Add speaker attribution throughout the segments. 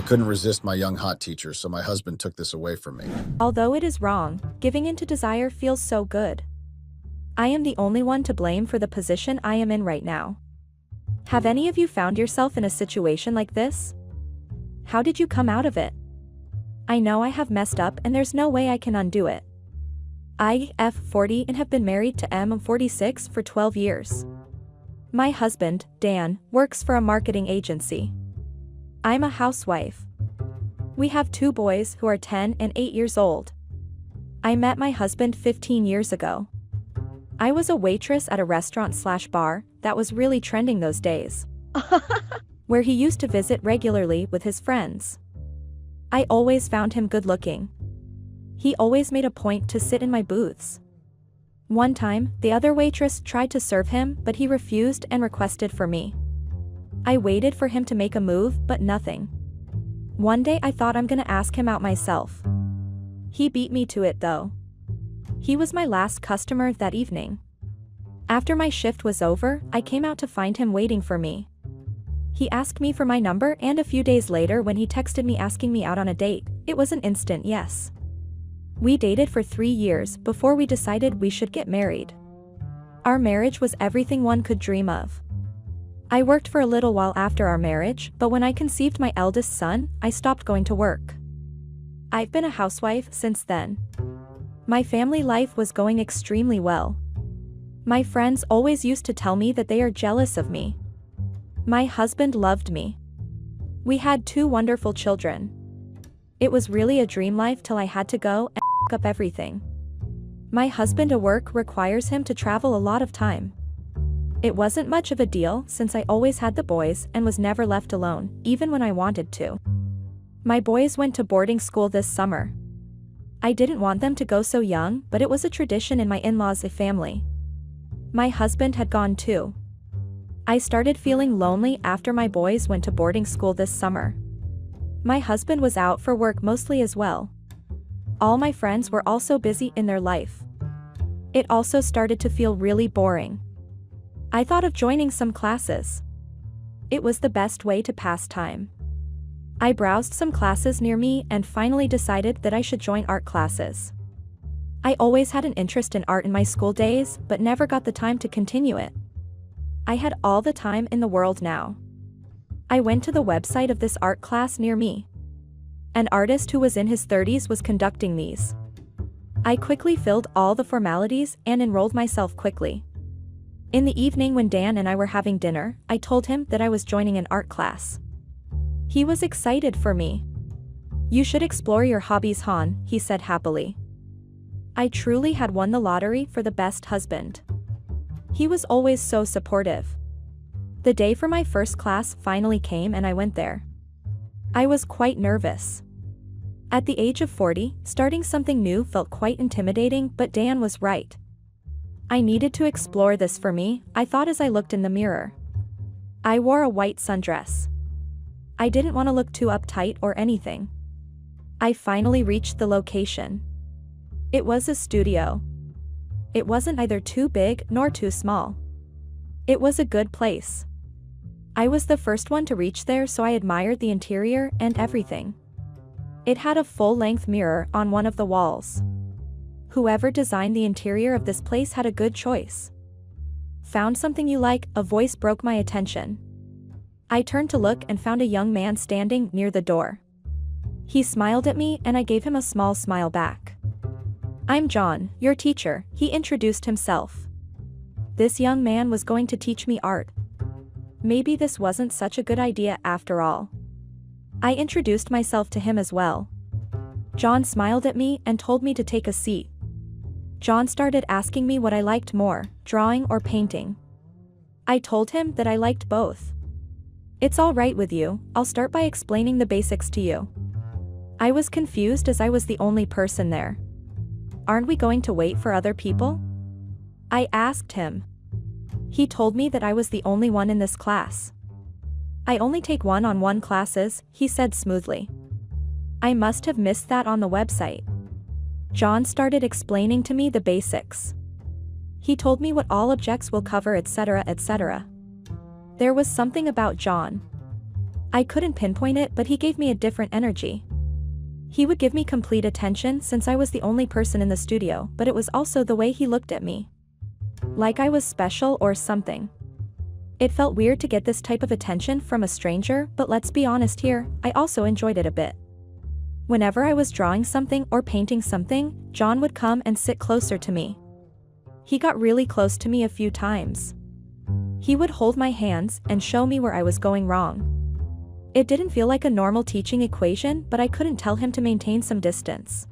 Speaker 1: couldn't resist my young hot teacher, so my husband took this away from me.
Speaker 2: Although it is wrong, giving in to desire feels so good. I am the only one to blame for the position I am in right now. Have any of you found yourself in a situation like this? How did you come out of it? I know I have messed up and there's no way I can undo it. I, F40 and have been married to M46 for 12 years. My husband, Dan, works for a marketing agency. I'm a housewife. We have 2 boys who are 10 and 8 years old. I met my husband 15 years ago. I was a waitress at a restaurant/bar that was really trending those days, where he used to visit regularly with his friends. I always found him good looking. He always made a point to sit in my booths. One time, the other waitress tried to serve him, but he refused and requested for me. I waited for him to make a move, but nothing. One day I thought I'm gonna ask him out myself. He beat me to it though. He was my last customer that evening. After my shift was over, I came out to find him waiting for me. He asked me for my number, and a few days later when he texted me asking me out on a date, it was an instant yes. We dated for 3 years before we decided we should get married. Our marriage was everything one could dream of. I worked for a little while after our marriage, but when I conceived my eldest son, I stopped going to work. I've been a housewife since then. My family life was going extremely well. My friends always used to tell me that they are jealous of me. My husband loved me. We had 2 wonderful children. It was really a dream life till I had to go and up everything. My husband at work requires him to travel a lot of time. It wasn't much of a deal since I always had the boys and was never left alone, even when I wanted to. My boys went to boarding school this summer. I didn't want them to go so young, but it was a tradition in my in-laws' family. My husband had gone too. I started feeling lonely after my boys went to boarding school this summer. My husband was out for work mostly as well. All my friends were also busy in their life. It also started to feel really boring. I thought of joining some classes. It was the best way to pass time. I browsed some classes near me and finally decided that I should join art classes. I always had an interest in art in my school days, but never got the time to continue it. I had all the time in the world now. I went to the website of this art class near me. An artist who was in his 30s was conducting these. I quickly filled all the formalities and enrolled myself quickly. In the evening when Dan and I were having dinner, I told him that I was joining an art class. He was excited for me. "You should explore your hobbies, Han," he said happily. I truly had won the lottery for the best husband. He was always so supportive. The day for my first class finally came and I went there. I was quite nervous. At the age of 40, starting something new felt quite intimidating, but Dan was right. I needed to explore this for me, I thought as I looked in the mirror. I wore a white sundress. I didn't want to look too uptight or anything. I finally reached the location. It was a studio. It wasn't either too big nor too small. It was a good place. I was the first one to reach there, so I admired the interior and everything. It had a full-length mirror on one of the walls. Whoever designed the interior of this place had a good choice. "Found something you like?" a voice broke my attention. I turned to look and found a young man standing near the door. He smiled at me and I gave him a small smile back. "I'm John, your teacher," he introduced himself. This young man was going to teach me art. Maybe this wasn't such a good idea after all. I introduced myself to him as well. John smiled at me and told me to take a seat. John started asking me what I liked more, drawing or painting. I told him that I liked both. "It's all right with you, I'll start by explaining the basics to you." I was confused as I was the only person there. "Aren't we going to wait for other people?" I asked him. He told me that I was the only one in this class. "I only take one-on-one classes," he said smoothly. I must have missed that on the website. John started explaining to me the basics. He told me what all objects will cover, etc., etc. There was something about John. I couldn't pinpoint it, but he gave me a different energy. He would give me complete attention since I was the only person in the studio, but it was also the way he looked at me. Like I was special or something. It felt weird to get this type of attention from a stranger, but let's be honest here, I also enjoyed it a bit. Whenever I was drawing something or painting something, John would come and sit closer to me. He got really close to me a few times. He would hold my hands and show me where I was going wrong. It didn't feel like a normal teaching equation, but I couldn't tell him to maintain some distance.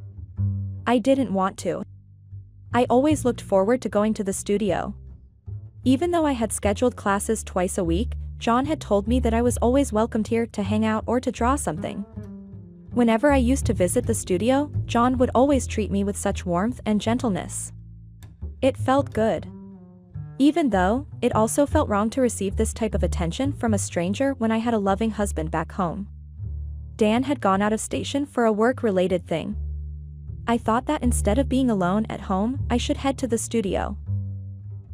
Speaker 2: I didn't want to. I always looked forward to going to the studio. Even though I had scheduled classes twice a week, John had told me that I was always welcomed here to hang out or to draw something. Whenever I used to visit the studio, John would always treat me with such warmth and gentleness. It felt good. Even though, it also felt wrong to receive this type of attention from a stranger when I had a loving husband back home. Dan had gone out of station for a work-related thing. I thought that instead of being alone at home, I should head to the studio.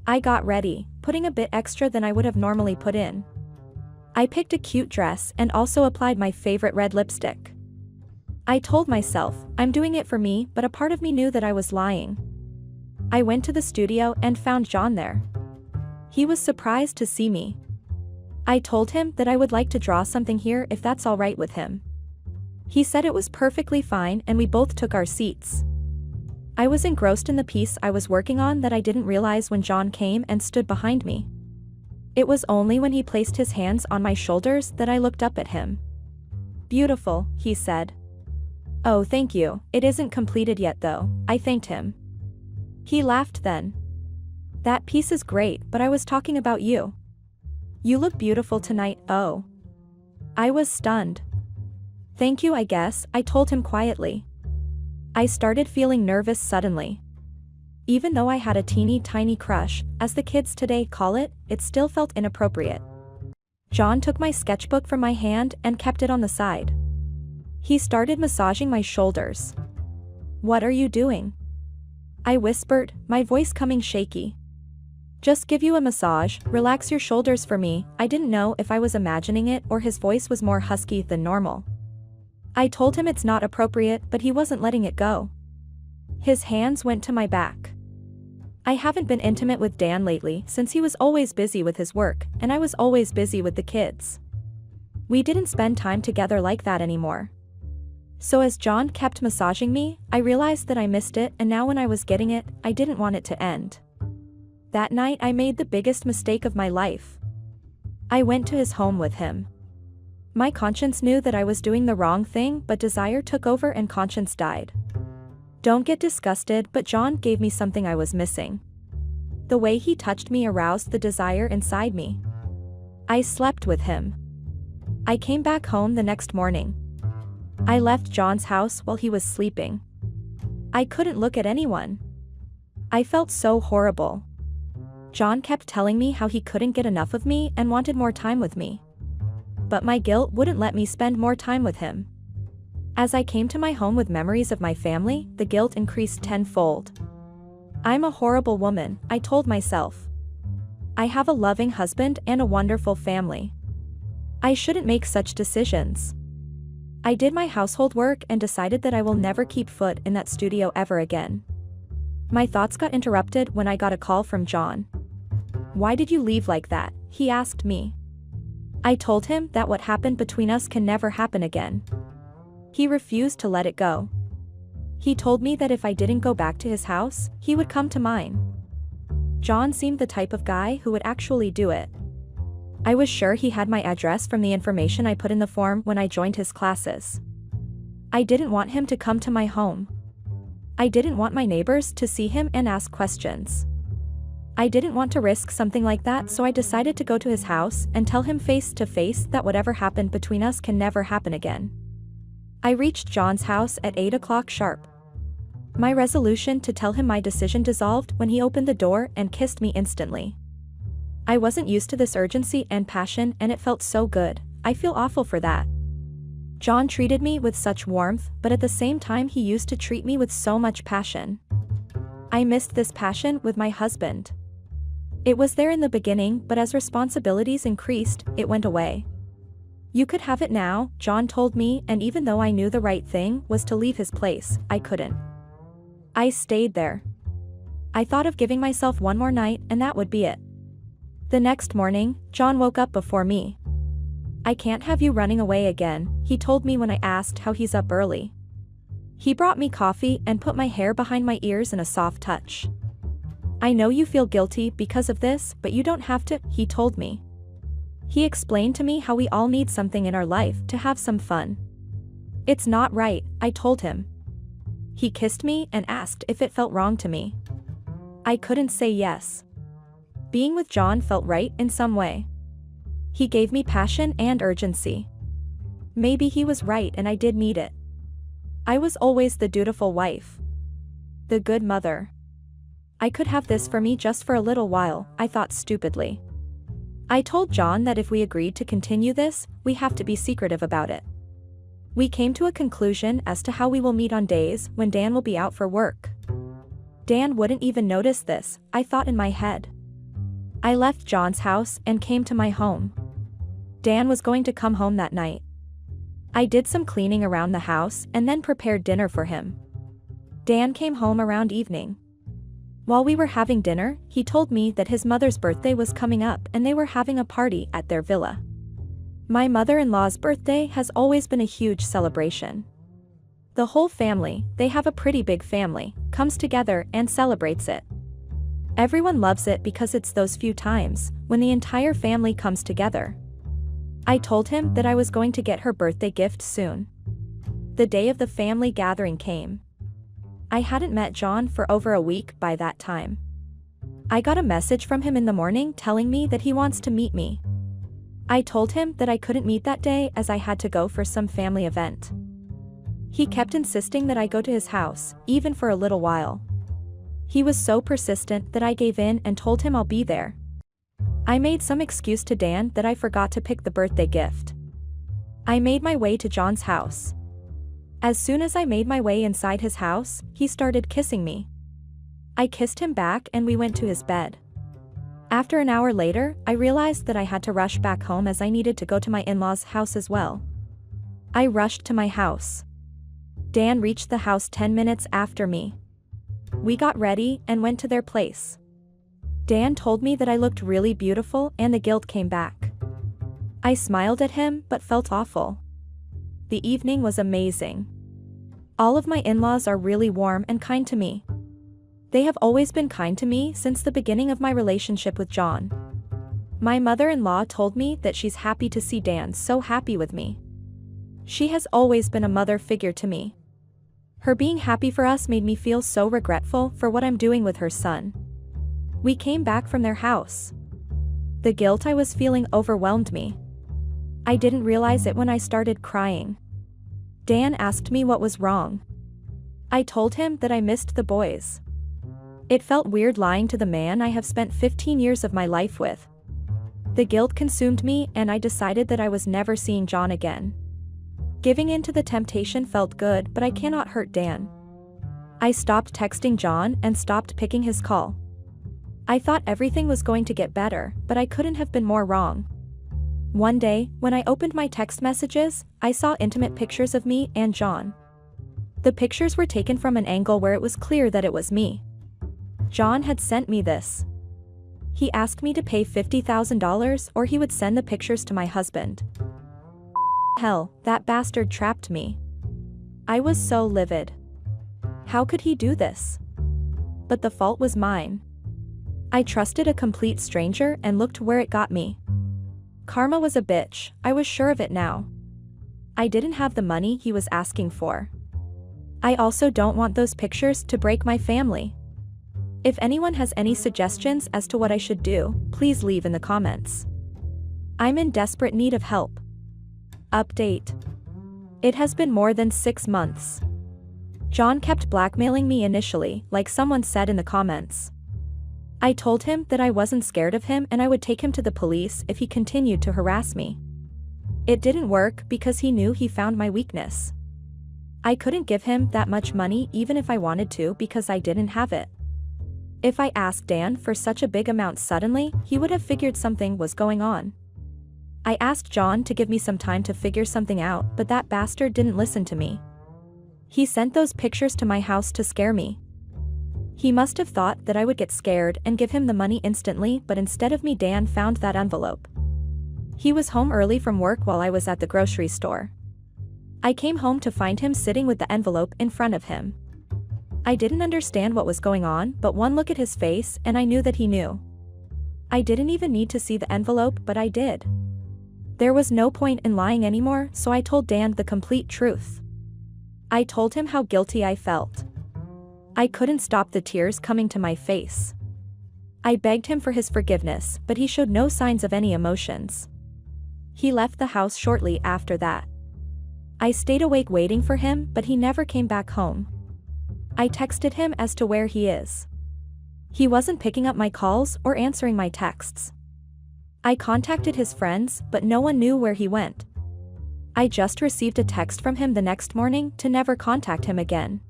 Speaker 2: I got ready, putting a bit extra than I would have normally put in. I picked a cute dress and also applied my favorite red lipstick. I told myself, I'm doing it for me, but a part of me knew that I was lying. I went to the studio and found John there. He was surprised to see me. I told him that I would like to draw something here if that's all right with him. He said it was perfectly fine and we both took our seats. I was engrossed in the piece I was working on that I didn't realize when John came and stood behind me. It was only when he placed his hands on my shoulders that I looked up at him. Beautiful, he said. Oh, thank you, it isn't completed yet though, I thanked him. He laughed then. That piece is great, but I was talking about you. You look beautiful tonight, oh. I was stunned. Thank you, I guess, I told him quietly. I started feeling nervous suddenly. Even though I had a teeny tiny crush, as the kids today call it, it still felt inappropriate. John took my sketchbook from my hand and kept it on the side. He started massaging my shoulders. What are you doing? I whispered, my voice coming shaky. Just give you a massage, relax your shoulders for me. I didn't know if I was imagining it or his voice was more husky than normal. I told him it's not appropriate, but he wasn't letting it go. His hands went to my back. I haven't been intimate with Dan lately since he was always busy with his work, and I was always busy with the kids. We didn't spend time together like that anymore. So as John kept massaging me, I realized that I missed it, and now when I was getting it, I didn't want it to end. That night I made the biggest mistake of my life. I went to his home with him. My conscience knew that I was doing the wrong thing, but desire took over and conscience died. Don't get disgusted, but John gave me something I was missing. The way he touched me aroused the desire inside me. I slept with him. I came back home the next morning. I left John's house while he was sleeping. I couldn't look at anyone. I felt so horrible. John kept telling me how he couldn't get enough of me and wanted more time with me. But my guilt wouldn't let me spend more time with him. As I came to my home with memories of my family, the guilt increased tenfold. I'm a horrible woman, I told myself. I have a loving husband and a wonderful family. I shouldn't make such decisions. I did my household work and decided that I will never keep foot in that studio ever again. My thoughts got interrupted when I got a call from John. Why did you leave like that? He asked me. I told him that what happened between us can never happen again. He refused to let it go. He told me that if I didn't go back to his house, he would come to mine. John seemed the type of guy who would actually do it. I was sure he had my address from the information I put in the form when I joined his classes. I didn't want him to come to my home. I didn't want my neighbors to see him and ask questions. I didn't want to risk something like that, so I decided to go to his house and tell him face to face that whatever happened between us can never happen again. I reached John's house at 8 o'clock sharp. My resolution to tell him my decision dissolved when he opened the door and kissed me instantly. I wasn't used to this urgency and passion, and it felt so good. I feel awful for that. John treated me with such warmth, but at the same time he used to treat me with so much passion. I missed this passion with my husband. It was there in the beginning, but as responsibilities increased, it went away. You could have it now, John told me, and even though I knew the right thing was to leave his place, I couldn't. I stayed there. I thought of giving myself one more night and that would be it. The next morning, John woke up before me. I can't have you running away again, he told me when I asked how he's up early. He brought me coffee and put my hair behind my ears in a soft touch. I know you feel guilty because of this, but you don't have to, he told me. He explained to me how we all need something in our life to have some fun. It's not right, I told him. He kissed me and asked if it felt wrong to me. I couldn't say yes. Being with John felt right in some way. He gave me passion and urgency. Maybe he was right and I did need it. I was always the dutiful wife. The good mother. I could have this for me just for a little while, I thought stupidly. I told John that if we agreed to continue this, we have to be secretive about it. We came to a conclusion as to how we will meet on days when Dan will be out for work. Dan wouldn't even notice this, I thought in my head. I left John's house and came to my home. Dan was going to come home that night. I did some cleaning around the house and then prepared dinner for him. Dan came home around evening. While we were having dinner, he told me that his mother's birthday was coming up and they were having a party at their villa. My mother-in-law's birthday has always been a huge celebration. The whole family, they have a pretty big family, comes together and celebrates it. Everyone loves it because it's those few times when the entire family comes together. I told him that I was going to get her birthday gift soon. The day of the family gathering came. I hadn't met John for over a week by that time. I got a message from him in the morning telling me that he wants to meet me. I told him that I couldn't meet that day as I had to go for some family event. He kept insisting that I go to his house, even for a little while. He was so persistent that I gave in and told him I'll be there. I made some excuse to Dan that I forgot to pick the birthday gift. I made my way to John's house. As soon as I made my way inside his house, he started kissing me. I kissed him back and we went to his bed. After an hour later, I realized that I had to rush back home as I needed to go to my in-laws' house as well. I rushed to my house. Dan reached the house 10 minutes after me. We got ready and went to their place. Dan told me that I looked really beautiful and the guilt came back. I smiled at him but felt awful. The evening was amazing. All of my in-laws are really warm and kind to me. They have always been kind to me since the beginning of my relationship with John. My mother-in-law told me that she's happy to see Dan so happy with me. She has always been a mother figure to me. Her being happy for us made me feel so regretful for what I'm doing with her son. We came back from their house. The guilt I was feeling overwhelmed me. I didn't realize it when I started crying. Dan asked me what was wrong. I told him that I missed the boys. It felt weird lying to the man I have spent 15 years of my life with. The guilt consumed me and I decided that I was never seeing John again. Giving in to the temptation felt good, but I cannot hurt Dan. I stopped texting John and stopped picking his call. I thought everything was going to get better, but I couldn't have been more wrong. One day, when I opened my text messages, I saw intimate pictures of me and John. The pictures were taken from an angle where it was clear that it was me. John had sent me this. He asked me to pay $50,000 or he would send the pictures to my husband. Hell, that bastard trapped me. I was so livid. How could he do this? But the fault was mine. I trusted a complete stranger and looked where it got me. Karma was a bitch, I was sure of it now. I didn't have the money he was asking for. I also don't want those pictures to break my family. If anyone has any suggestions as to what I should do, please leave in the comments. I'm in desperate need of help. Update. It has been more than 6 months. John kept blackmailing me initially, like someone said in the comments. I told him that I wasn't scared of him and I would take him to the police if he continued to harass me. It didn't work because he knew he found my weakness. I couldn't give him that much money even if I wanted to because I didn't have it. If I asked Dan for such a big amount suddenly, he would have figured something was going on. I asked John to give me some time to figure something out, but that bastard didn't listen to me. He sent those pictures to my house to scare me. He must have thought that I would get scared and give him the money instantly, but instead of me, Dan found that envelope. He was home early from work while I was at the grocery store. I came home to find him sitting with the envelope in front of him. I didn't understand what was going on, but one look at his face and I knew that he knew. I didn't even need to see the envelope, but I did. There was no point in lying anymore, so I told Dan the complete truth. I told him how guilty I felt. I couldn't stop the tears coming to my face. I begged him for his forgiveness, but he showed no signs of any emotions. He left the house shortly after that. I stayed awake waiting for him, but he never came back home. I texted him as to where he is. He wasn't picking up my calls or answering my texts. I contacted his friends, but no one knew where he went. I just received a text from him the next morning to never contact him again.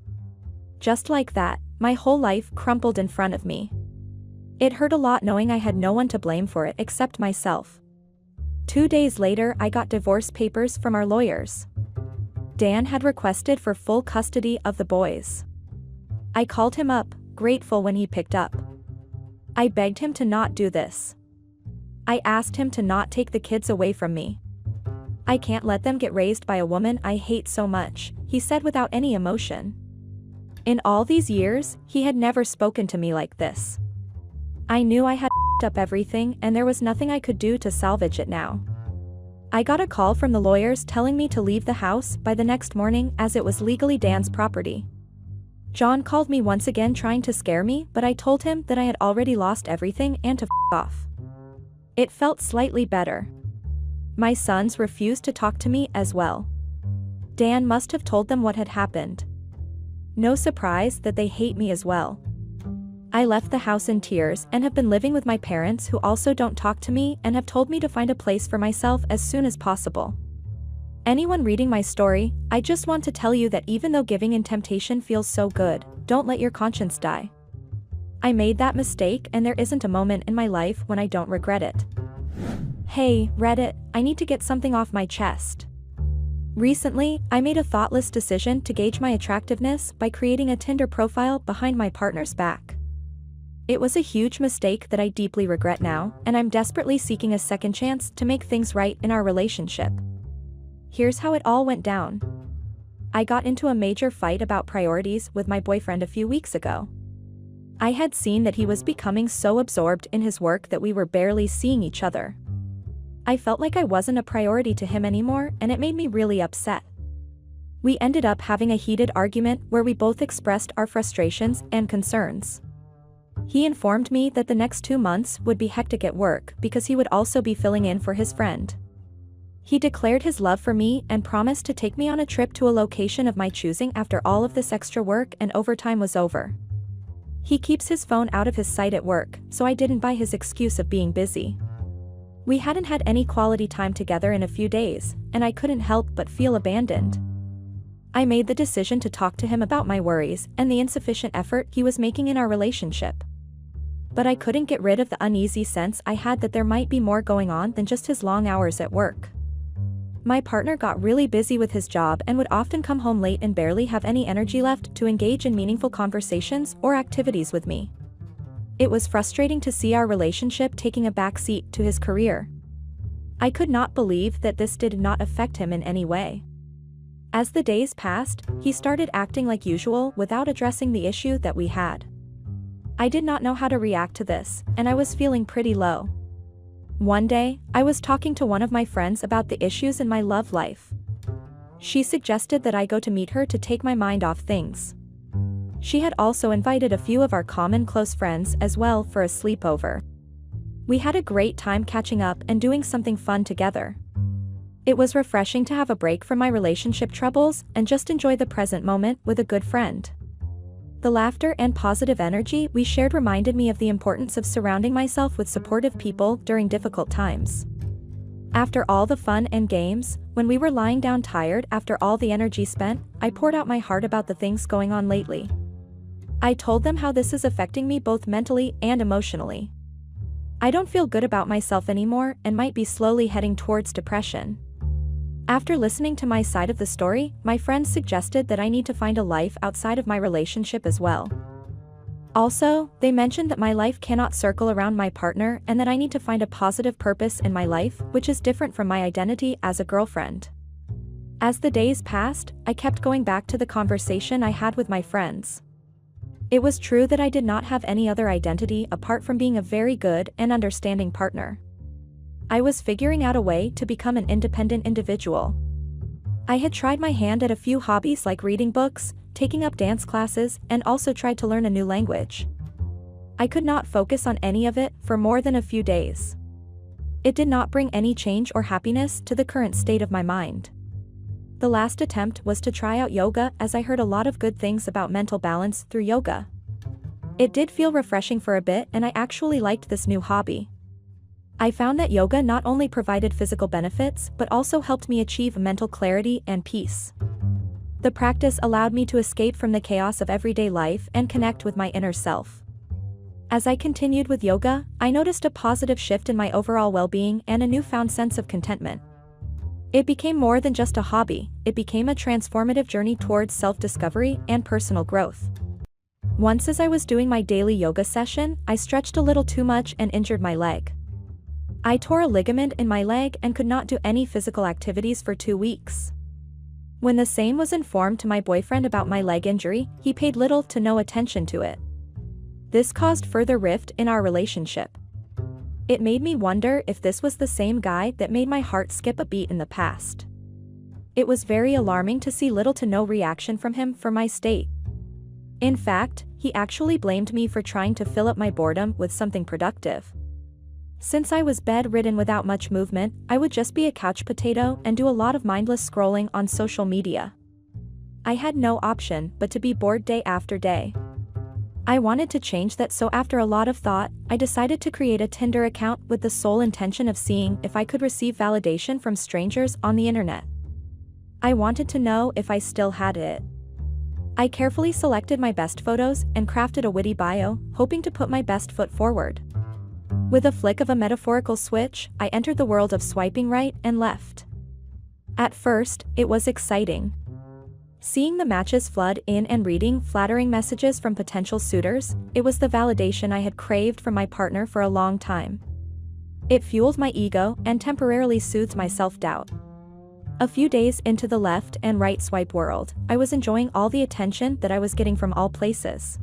Speaker 2: Just like that, my whole life crumpled in front of me. It hurt a lot knowing I had no one to blame for it except myself. 2 days later, I got divorce papers from our lawyers. Dan had requested for full custody of the boys. I called him up, grateful when he picked up. I begged him to not do this. I asked him to not take the kids away from me. I can't let them get raised by a woman I hate so much, he said without any emotion. In all these years, he had never spoken to me like this. I knew I had f***ed up everything and there was nothing I could do to salvage it now. I got a call from the lawyers telling me to leave the house by the next morning as it was legally Dan's property. John called me once again trying to scare me, but I told him that I had already lost everything and to f*** off. It felt slightly better. My sons refused to talk to me as well. Dan must have told them what had happened. No surprise that they hate me as well. I left the house in tears and have been living with my parents who also don't talk to me and have told me to find a place for myself as soon as possible. Anyone reading my story, I just want to tell you that even though giving in temptation feels so good, don't let your conscience die. I made that mistake and there isn't a moment in my life when I don't regret it. Hey, Reddit, I need to get something off my chest. Recently, I made a thoughtless decision to gauge my attractiveness by creating a Tinder profile behind my partner's back. It was a huge mistake that I deeply regret now, and I'm desperately seeking a second chance to make things right in our relationship. Here's how it all went down. I got into a major fight about priorities with my boyfriend a few weeks ago. I had seen that he was becoming so absorbed in his work that we were barely seeing each other. I felt like I wasn't a priority to him anymore, and it made me really upset. We ended up having a heated argument where we both expressed our frustrations and concerns. He informed me that the next 2 months would be hectic at work because he would also be filling in for his friend. He declared his love for me and promised to take me on a trip to a location of my choosing after all of this extra work and overtime was over. He keeps his phone out of his sight at work, so I didn't buy his excuse of being busy. We hadn't had any quality time together in a few days, and I couldn't help but feel abandoned. I made the decision to talk to him about my worries and the insufficient effort he was making in our relationship. But I couldn't get rid of the uneasy sense I had that there might be more going on than just his long hours at work. My partner got really busy with his job and would often come home late and barely have any energy left to engage in meaningful conversations or activities with me. It was frustrating to see our relationship taking a backseat to his career. I could not believe that this did not affect him in any way. As the days passed, he started acting like usual without addressing the issue that we had. I did not know how to react to this, and I was feeling pretty low. One day, I was talking to one of my friends about the issues in my love life. She suggested that I go to meet her to take my mind off things. She had also invited a few of our common close friends as well for a sleepover. We had a great time catching up and doing something fun together. It was refreshing to have a break from my relationship troubles and just enjoy the present moment with a good friend. The laughter and positive energy we shared reminded me of the importance of surrounding myself with supportive people during difficult times. After all the fun and games, when we were lying down tired after all the energy spent, I poured out my heart about the things going on lately. I told them how this is affecting me both mentally and emotionally. I don't feel good about myself anymore and might be slowly heading towards depression. After listening to my side of the story, my friends suggested that I need to find a life outside of my relationship as well. Also, they mentioned that my life cannot circle around my partner and that I need to find a positive purpose in my life, which is different from my identity as a girlfriend. As the days passed, I kept going back to the conversation I had with my friends. It was true that I did not have any other identity apart from being a very good and understanding partner. I was figuring out a way to become an independent individual. I had tried my hand at a few hobbies like reading books, taking up dance classes, and also tried to learn a new language. I could not focus on any of it for more than a few days. It did not bring any change or happiness to the current state of my mind. The last attempt was to try out yoga, as I heard a lot of good things about mental balance through yoga. It did feel refreshing for a bit, and I actually liked this new hobby. I found that yoga not only provided physical benefits but also helped me achieve mental clarity and peace. The practice allowed me to escape from the chaos of everyday life and connect with my inner self. As I continued with yoga, I noticed a positive shift in my overall well-being and a newfound sense of contentment. It became more than just a hobby, it became a transformative journey towards self-discovery and personal growth. Once as I was doing my daily yoga session, I stretched a little too much and injured my leg. I tore a ligament in my leg and could not do any physical activities for 2 weeks. When the same was informed to my boyfriend about my leg injury, he paid little to no attention to it. This caused further rift in our relationship. It made me wonder if this was the same guy that made my heart skip a beat in the past. It was very alarming to see little to no reaction from him for my state. In fact, he actually blamed me for trying to fill up my boredom with something productive. Since I was bedridden without much movement, I would just be a couch potato and do a lot of mindless scrolling on social media. I had no option but to be bored day after day. I wanted to change that, so after a lot of thought, I decided to create a Tinder account with the sole intention of seeing if I could receive validation from strangers on the internet. I wanted to know if I still had it. I carefully selected my best photos and crafted a witty bio, hoping to put my best foot forward. With a flick of a metaphorical switch, I entered the world of swiping right and left. At first, it was exciting. Seeing the matches flood in and reading flattering messages from potential suitors, it was the validation I had craved from my partner for a long time. It fueled my ego and temporarily soothed my self-doubt. A few days into the left and right swipe world, I was enjoying all the attention that I was getting from all places.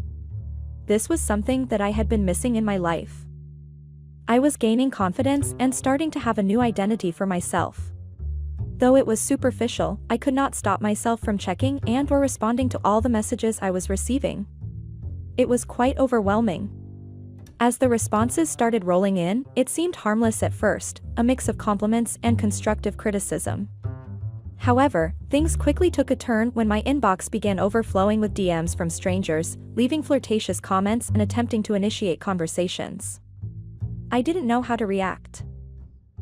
Speaker 2: This was something that I had been missing in my life. I was gaining confidence and starting to have a new identity for myself. Though it was superficial, I could not stop myself from checking and/or responding to all the messages I was receiving. It was quite overwhelming. As the responses started rolling in, it seemed harmless at first, a mix of compliments and constructive criticism. However, things quickly took a turn when my inbox began overflowing with DMs from strangers, leaving flirtatious comments and attempting to initiate conversations. I didn't know how to react.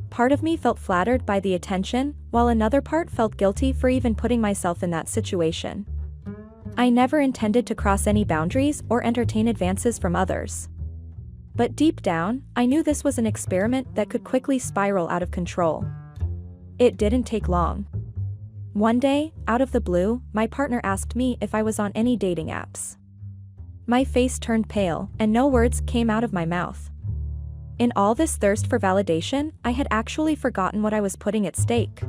Speaker 2: Part of me felt flattered by the attention, while another part felt guilty for even putting myself in that situation. I never intended to cross any boundaries or entertain advances from others. But deep down, I knew this was an experiment that could quickly spiral out of control. It didn't take long. One day, out of the blue, my partner asked me if I was on any dating apps. My face turned pale, and no words came out of my mouth. In all this thirst for validation, I had actually forgotten what I was putting at stake.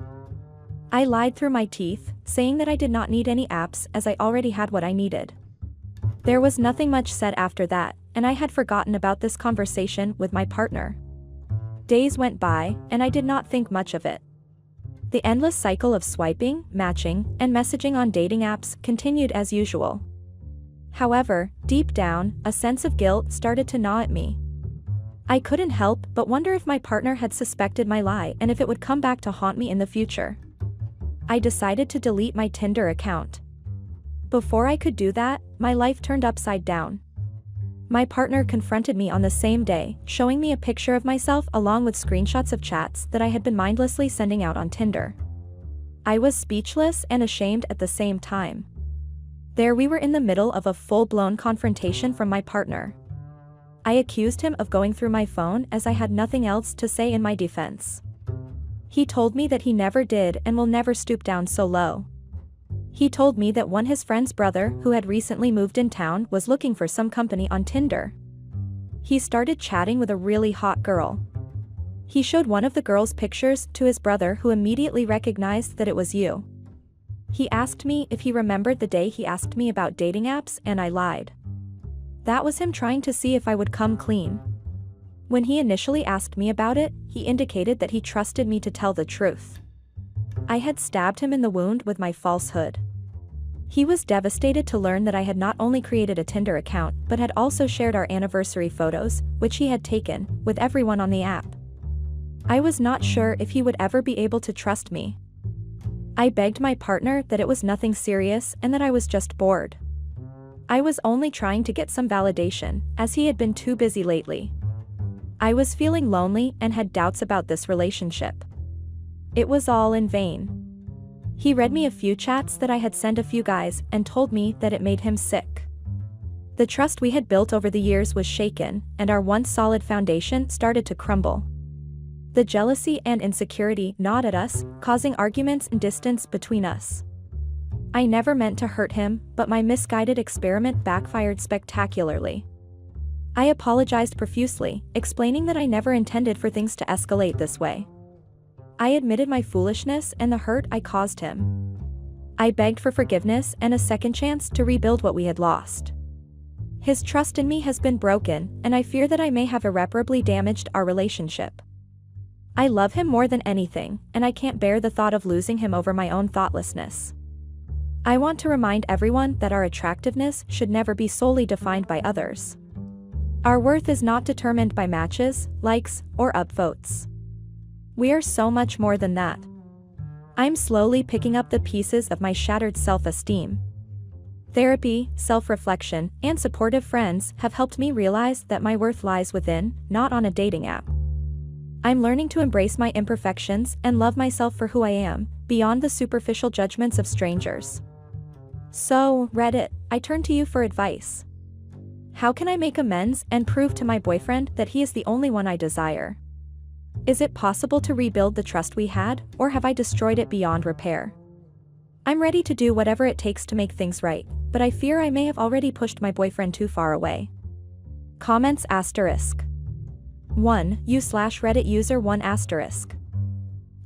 Speaker 2: I lied through my teeth, saying that I did not need any apps as I already had what I needed. There was nothing much said after that, and I had forgotten about this conversation with my partner. Days went by, and I did not think much of it. The endless cycle of swiping, matching, and messaging on dating apps continued as usual. However, deep down, a sense of guilt started to gnaw at me. I couldn't help but wonder if my partner had suspected my lie and if it would come back to haunt me in the future. I decided to delete my Tinder account. Before I could do that, my life turned upside down. My partner confronted me on the same day, showing me a picture of myself along with screenshots of chats that I had been mindlessly sending out on Tinder. I was speechless and ashamed at the same time. There we were in the middle of a full-blown confrontation from my partner. I accused him of going through my phone as I had nothing else to say in my defense. He told me that he never did and will never stoop down so low. He told me that his friend's brother who had recently moved in town was looking for some company on Tinder. He started chatting with a really hot girl. He showed one of the girl's pictures to his brother, who immediately recognized that it was you. He asked me if he remembered the day he asked me about dating apps, and I lied. That was him trying to see if I would come clean. When he initially asked me about it, he indicated that he trusted me to tell the truth. I had stabbed him in the wound with my falsehood. He was devastated to learn that I had not only created a Tinder account but had also shared our anniversary photos, which he had taken, with everyone on the app. I was not sure if he would ever be able to trust me. I begged my partner that it was nothing serious and that I was just bored. I was only trying to get some validation, as he had been too busy lately. I was feeling lonely and had doubts about this relationship. It was all in vain. He read me a few chats that I had sent a few guys and told me that it made him sick. The trust we had built over the years was shaken, and our once solid foundation started to crumble. The jealousy and insecurity gnawed at us, causing arguments and distance between us. I never meant to hurt him, but my misguided experiment backfired spectacularly. I apologized profusely, explaining that I never intended for things to escalate this way. I admitted my foolishness and the hurt I caused him. I begged for forgiveness and a second chance to rebuild what we had lost. His trust in me has been broken, and I fear that I may have irreparably damaged our relationship. I love him more than anything, and I can't bear the thought of losing him over my own thoughtlessness. I want to remind everyone that our attractiveness should never be solely defined by others. Our worth is not determined by matches, likes, or upvotes. We are so much more than that. I'm slowly picking up the pieces of my shattered self-esteem. Therapy, self-reflection, and supportive friends have helped me realize that my worth lies within, not on a dating app. I'm learning to embrace my imperfections and love myself for who I am, beyond the superficial judgments of strangers. So, Reddit, I turn to you for advice. How can I make amends and prove to my boyfriend that he is the only one I desire? Is it possible to rebuild the trust we had, or have I destroyed it beyond repair? I'm ready to do whatever it takes to make things right, but I fear I may have already pushed my boyfriend too far away. Comments *. 1. U/Reddit user 1 *.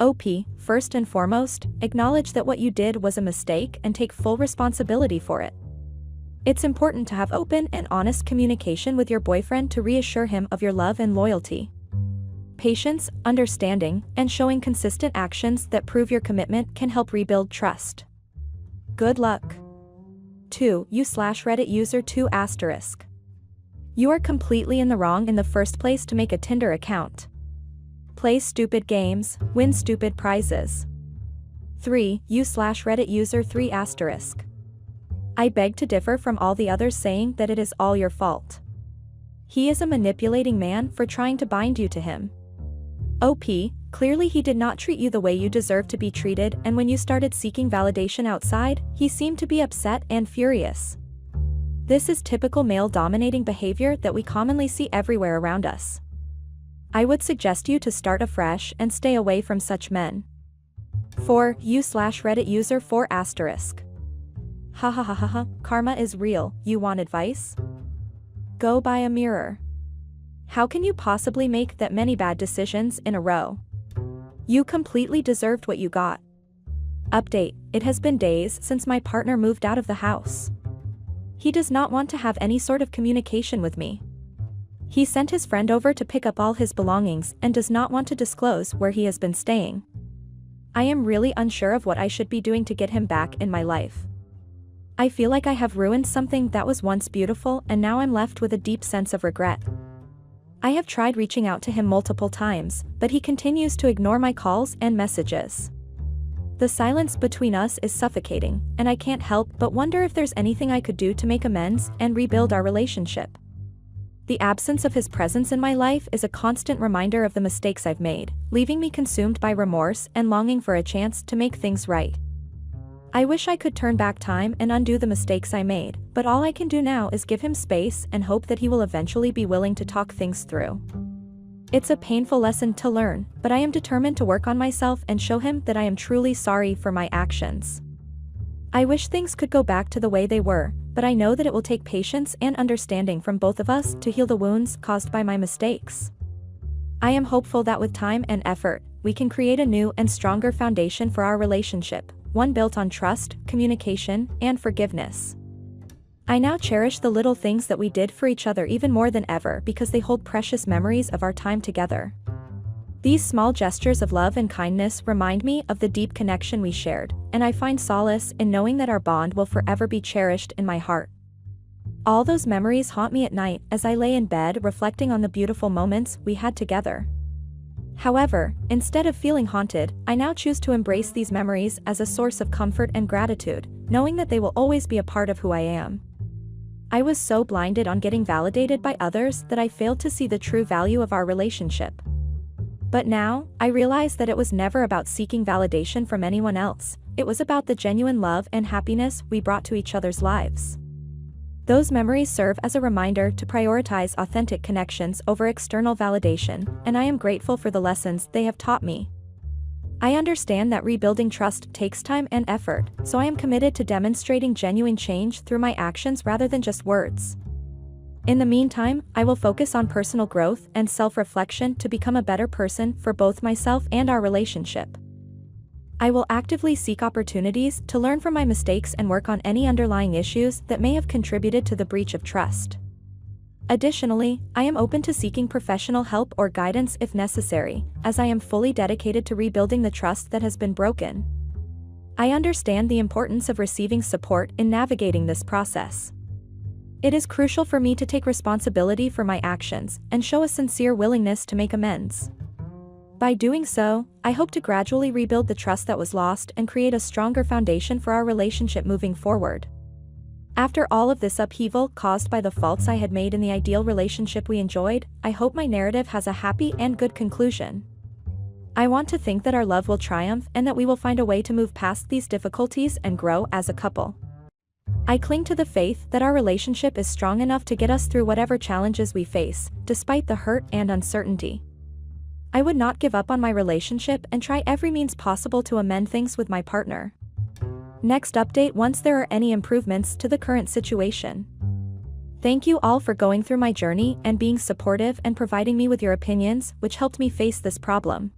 Speaker 2: OP, first and foremost, acknowledge that what you did was a mistake and take full responsibility for it. It's important to have open and honest communication with your boyfriend to reassure him of your love and loyalty. Patience, understanding, and showing consistent actions that prove your commitment can help rebuild trust. Good luck. 2. U/Reddit user 2 *. You are completely in the wrong in the first place to make a Tinder account. Play stupid games, win stupid prizes. 3. U/Reddit user 3 *. I beg to differ from all the others saying that it is all your fault. He is a manipulating man for trying to bind you to him. OP, clearly he did not treat you the way you deserve to be treated, and when you started seeking validation outside, he seemed to be upset and furious. This is typical male-dominating behavior that we commonly see everywhere around us. I would suggest you to start afresh and stay away from such men. 4. U/Reddit user 4 *. Ha ha ha ha ha, karma is real, you want advice? Go buy a mirror. How can you possibly make that many bad decisions in a row? You completely deserved what you got. Update, it has been days since my partner moved out of the house. He does not want to have any sort of communication with me. He sent his friend over to pick up all his belongings and does not want to disclose where he has been staying. I am really unsure of what I should be doing to get him back in my life. I feel like I have ruined something that was once beautiful, and now I'm left with a deep sense of regret. I have tried reaching out to him multiple times, but he continues to ignore my calls and messages. The silence between us is suffocating, and I can't help but wonder if there's anything I could do to make amends and rebuild our relationship. The absence of his presence in my life is a constant reminder of the mistakes I've made, leaving me consumed by remorse and longing for a chance to make things right. I wish I could turn back time and undo the mistakes I made, but all I can do now is give him space and hope that he will eventually be willing to talk things through. It's a painful lesson to learn, but I am determined to work on myself and show him that I am truly sorry for my actions. I wish things could go back to the way they were, but I know that it will take patience and understanding from both of us to heal the wounds caused by my mistakes. I am hopeful that with time and effort, we can create a new and stronger foundation for our relationship, one built on trust, communication, and forgiveness. I now cherish the little things that we did for each other even more than ever because they hold precious memories of our time together. These small gestures of love and kindness remind me of the deep connection we shared, and I find solace in knowing that our bond will forever be cherished in my heart. All those memories haunt me at night as I lay in bed reflecting on the beautiful moments we had together. However, instead of feeling haunted, I now choose to embrace these memories as a source of comfort and gratitude, knowing that they will always be a part of who I am. I was so blinded on getting validated by others that I failed to see the true value of our relationship. But now, I realize that it was never about seeking validation from anyone else, it was about the genuine love and happiness we brought to each other's lives. Those memories serve as a reminder to prioritize authentic connections over external validation, and I am grateful for the lessons they have taught me. I understand that rebuilding trust takes time and effort, so I am committed to demonstrating genuine change through my actions rather than just words. In the meantime, I will focus on personal growth and self-reflection to become a better person for both myself and our relationship. I will actively seek opportunities to learn from my mistakes and work on any underlying issues that may have contributed to the breach of trust. Additionally, I am open to seeking professional help or guidance if necessary, as I am fully dedicated to rebuilding the trust that has been broken. I understand the importance of receiving support in navigating this process. It is crucial for me to take responsibility for my actions and show a sincere willingness to make amends. By doing so, I hope to gradually rebuild the trust that was lost and create a stronger foundation for our relationship moving forward. After all of this upheaval caused by the faults I had made in the ideal relationship we enjoyed, I hope my narrative has a happy and good conclusion. I want to think that our love will triumph and that we will find a way to move past these difficulties and grow as a couple. I cling to the faith that our relationship is strong enough to get us through whatever challenges we face, despite the hurt and uncertainty. I would not give up on my relationship and try every means possible to amend things with my partner. Next update once there are any improvements to the current situation. Thank you all for going through my journey and being supportive and providing me with your opinions, which helped me face this problem.